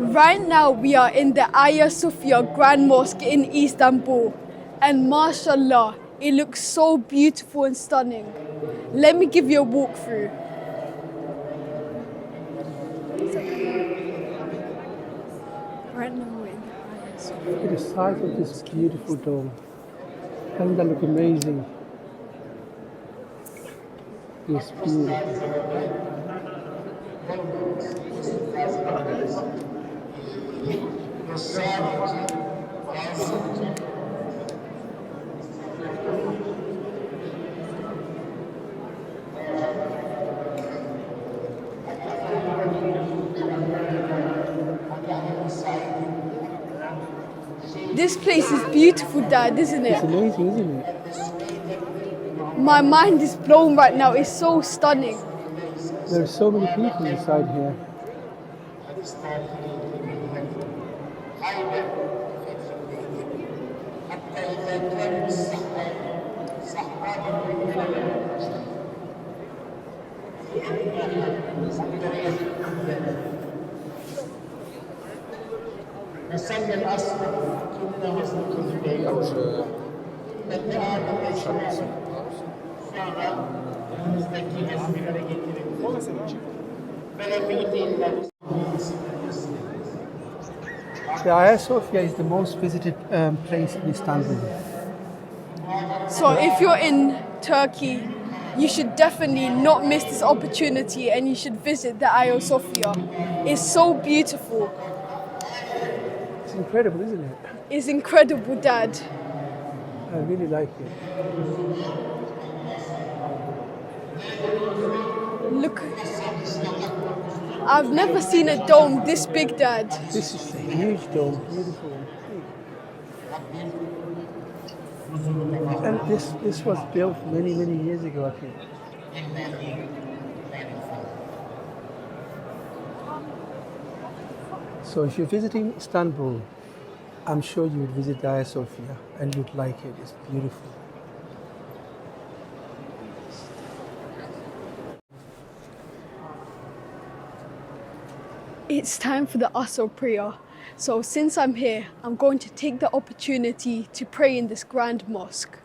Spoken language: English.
Right now we are in the Hagia Sophia Grand Mosque in Istanbul, and mashallah, it looks so beautiful and stunning. Let me give you a walkthrough. Right now we're in the Hagia Sophia. Look at the size of this beautiful dome. Doesn't that look amazing? It's beautiful. This place is beautiful, Dad, isn't It's it? amazing, isn't it? My mind is blown right now. It's so stunning. There are so many people inside here. The Hagia Sophia is the most visited place in Istanbul. So if you're in Turkey, you should definitely not miss this opportunity and you should visit the Hagia Sophia. It's so beautiful. It's incredible, isn't it? It's incredible, Dad. I really like it. Look, I've never seen a dome this big, Dad. This is a huge dome, beautiful and big. And this was built many, many years ago, I think. So if you're visiting Istanbul, I'm sure you would visit Hagia Sophia and you'd like it. It's beautiful. It's time for the Asr prayer. So since I'm here, I'm going to take the opportunity to pray in this grand mosque.